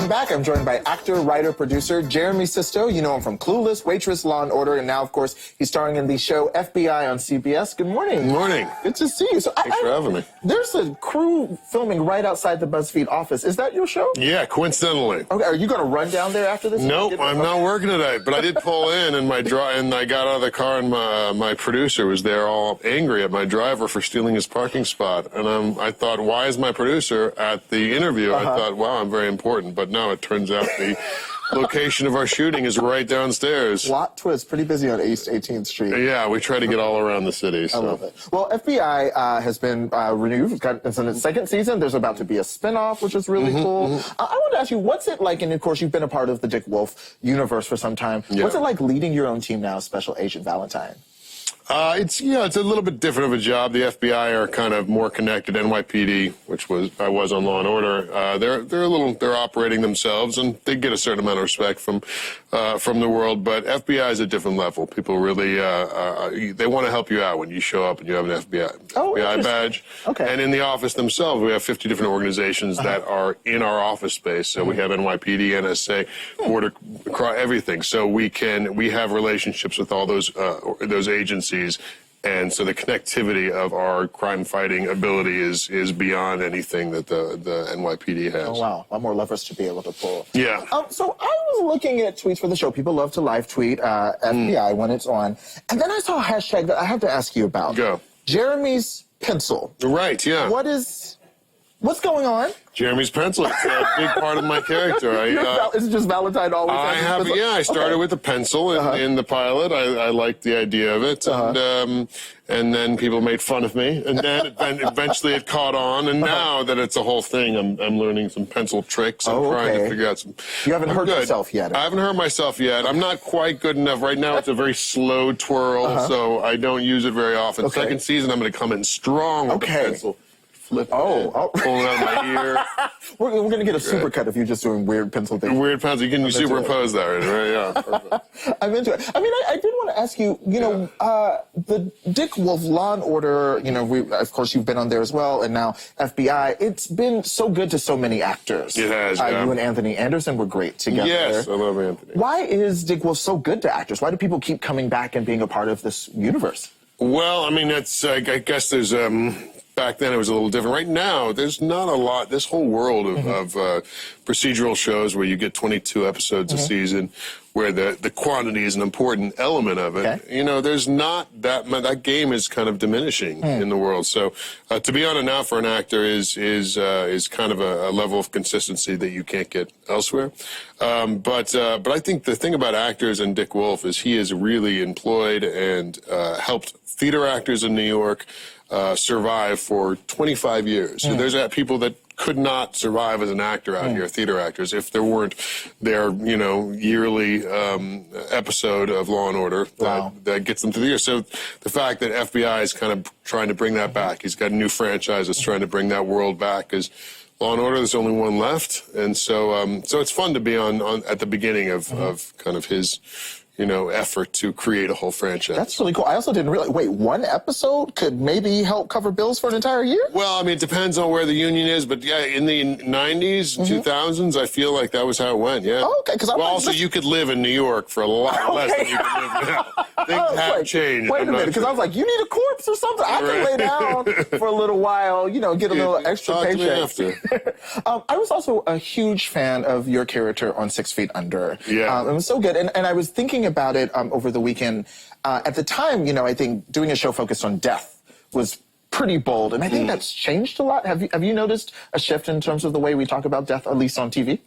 Welcome back. I'm joined by actor, writer, producer Jeremy Sisto. You know him from Clueless, Waitress, Law and Order, and now, of course, he's starring in the show FBI on CBS. Good morning. Good morning. Good to see you. So Thanks for having me. There's a crew filming right outside the BuzzFeed office. Is that your show? Yeah, coincidentally. Okay, are you going to run down there after this? Nope, I'm not working today, but I did pull in and and I got out of the car and my producer was there all angry at my driver for stealing his parking spot. And I thought, why is my producer at the interview? I thought, wow, I'm very important. But no, it turns out the location of our shooting is right downstairs. Plot twist. Pretty busy on East 18th Street. Yeah, we try to get all around the city. So. I love it. Well, FBI has been renewed. It's in its second season. There's about to be a spinoff, which is really cool. I want to ask you, what's it like, and of course, you've been a part of the Dick Wolf universe for some time. Yeah. What's it like leading your own team now, Special Agent Valentine? It's a little bit different of a job. The FBI are kind of more connected. NYPD, which I was on Law and Order, they're operating themselves, and they get a certain amount of respect from the world. But FBI is a different level. People really they want to help you out when you show up and you have an FBI badge. Okay. And in the office themselves, we have 50 different organizations that are in our office space. So we have NYPD, NSA, Border, everything. So we have relationships with all those agencies. And so the connectivity of our crime-fighting ability is beyond anything that the NYPD has. Oh, wow. A lot more levers to be able to pull. Yeah. So I was looking at tweets for the show. People love to live tweet FBI when it's on. And then I saw a hashtag that I have to ask you about. Go. Jeremy's pencil. Right, yeah. What's going on? Jeremy's pencil. It's a big part of my character. Is it just Valentine always? I started with a pencil in the pilot. I liked the idea of it, and then people made fun of me, and then eventually it caught on, and now that it's a whole thing, I'm learning some pencil tricks. I'm trying to figure out some. You haven't hurt yourself yet. I haven't hurt myself yet. I'm not quite good enough. Right now it's a very slow twirl, so I don't use it very often. Second season I'm going to come in strong with the pencil. Flip pulling out my ear. We're going to get a supercut if you're just doing weird pencil things. Weird pencil. You can superimpose that, right? Yeah, perfect. I'm into it. I mean, I did want to ask you, the Dick Wolf Law and Order, of course, you've been on there as well, and now FBI. It's been so good to so many actors. It has, You and Anthony Anderson were great together. Yes, I love Anthony. Why is Dick Wolf so good to actors? Why do people keep coming back and being a part of this universe? Well, I mean, I guess there's... Back then it was a little different. Right now, there's not a lot. This whole world of procedural shows where you get 22 episodes a season, where the quantity is an important element of it. Okay. There's not that much. That game is kind of diminishing in the world. So to be on it now for an actor is kind of a level of consistency that you can't get elsewhere. But I think the thing about actors and Dick Wolf is he has really employed and helped theater actors in New York survive for 25 years. So there's people that could not survive as an actor out here, theater actors, if there weren't their, yearly episode of Law and Order that gets them through the year. So the fact that FBI is kind of trying to bring that back, he's got a new franchise that's trying to bring that world back, because Law and Order, there's only one left. And so so it's fun to be on at the beginning of kind of his effort to create a whole franchise. That's really cool. I also didn't realize, wait, one episode could maybe help cover bills for an entire year? Well, I mean, it depends on where the union is, but yeah, in the 90s, 2000s, I feel like that was how it went, yeah. Oh, okay. Also, you could live in New York for a lot less than you can live now. Things have changed. Wait a minute, because I was like, you need a corpse or something. I can lay down for a little while, get a little extra paycheck. I was also a huge fan of your character on 6 Feet Under. Yeah. It was so good, and I was thinking about it over the weekend. At the time, I think doing a show focused on death was pretty bold, and I think that's changed a lot. Have you noticed a shift in terms of the way we talk about death, at least on TV?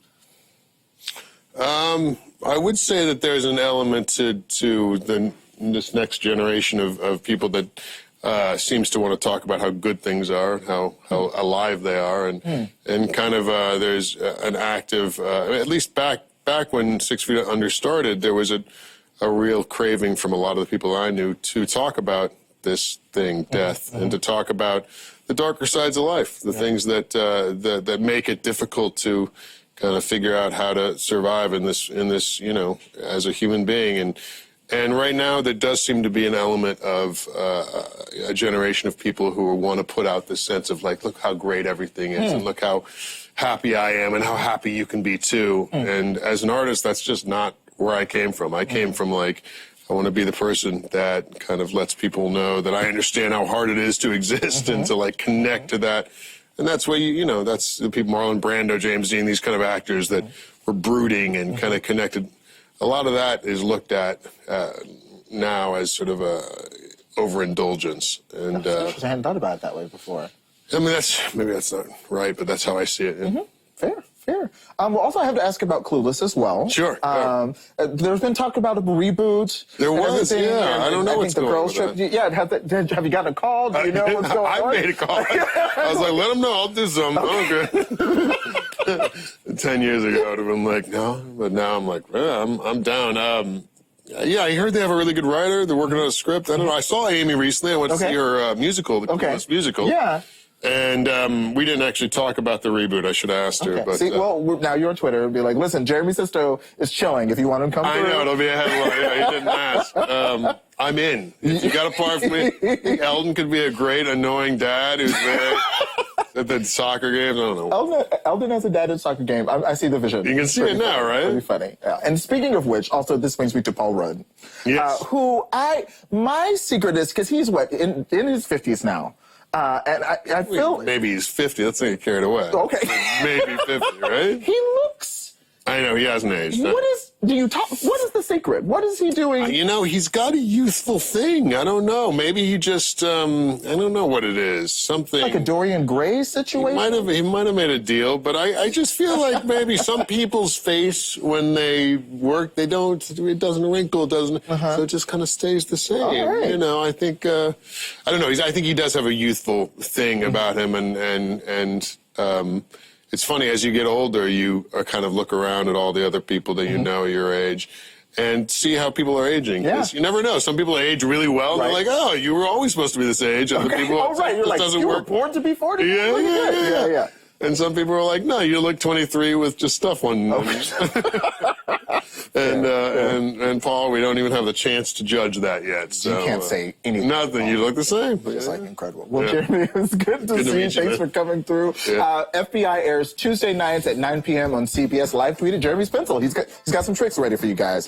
I would say that there's an element to this next generation of people that seems to want to talk about how good things are, how alive they are, and kind of there's an active, at least back when 6 Feet Under started, there was a real craving from a lot of the people I knew to talk about this thing, death, and to talk about the darker sides of life, the things that make it difficult to kind of figure out how to survive in this as a human being. And right now there does seem to be an element of a generation of people who want to put out this sense of like, look how great everything is, and look how happy I am and how happy you can be too. And as an artist, that's just not where I came from. I came from like, I want to be the person that kind of lets people know that I understand how hard it is to exist and to like connect to that. And that's where you know, that's the people, Marlon Brando, James Dean, these kind of actors that were brooding and kind of connected. A lot of that is looked at now as sort of a overindulgence. And I hadn't thought about it that way before. I mean, maybe that's not right, but that's how I see it. Yeah. Fair. Well, also, I have to ask about Clueless as well. Sure. There's been talk about a reboot. There was, yeah. I don't know what's going on with that. Yeah, have you gotten a call? Do you know what's going on? I made a call. I was like, let them know. I'll do something. Okay. 10 years ago, I would have been like, no. But now I'm like, yeah, I'm down. Yeah, I heard they have a really good writer. They're working on a script. I don't know. I saw Amy recently. I went to see her musical, the Clueless musical. Yeah. And we didn't actually talk about the reboot. I should have asked her. But, see, well, now you're on Twitter. It'll be like, listen, Jeremy Sisto is chilling. If you want him to come through. I know, it'll be a headline. Yeah, he didn't ask. I'm in. If you got a part for me, I think Eldon could be a great, annoying dad who's there at the soccer games. I don't know. Eldon has a dad at soccer game. I see the vision. You can see it now, right? Pretty funny. Yeah. And speaking of which, also, this brings me to Paul Rudd. Yes. My secret is, because he's in his 50s now. And I feel... Maybe he's 50. Let's not get carried away. Okay. Maybe 50, right? He looks... I know, he hasn't aged. What is the secret? What is he doing? You know, he's got a youthful thing. I don't know. Maybe he just, I don't know what it is. Something... Like a Dorian Gray situation? He might have made a deal, but I just feel like maybe some people's face, when they work, it doesn't wrinkle, it doesn't, so it just kind of stays the same. Right. You know, I think, I don't know, I think he does have a youthful thing about him, and it's funny, as you get older, you kind of look around at all the other people that you know your age and see how people are aging. Yeah. You never know. Some people age really well. Right. They're like, oh, you were always supposed to be this age. Other people, You're like, doesn't you work. were born to be 40? Yeah. And some people are like, no, you look 23 with just stuff on. And Paul, we don't even have the chance to judge that yet. So you can't say anything. Nothing. You look the same. It's like incredible. Well, Jeremy, it's good to see you. Thanks for coming through. Yeah. FBI airs Tuesday nights at 9 p.m. on CBS. Live tweeted Jeremy's pencil. He's got some tricks ready for you guys.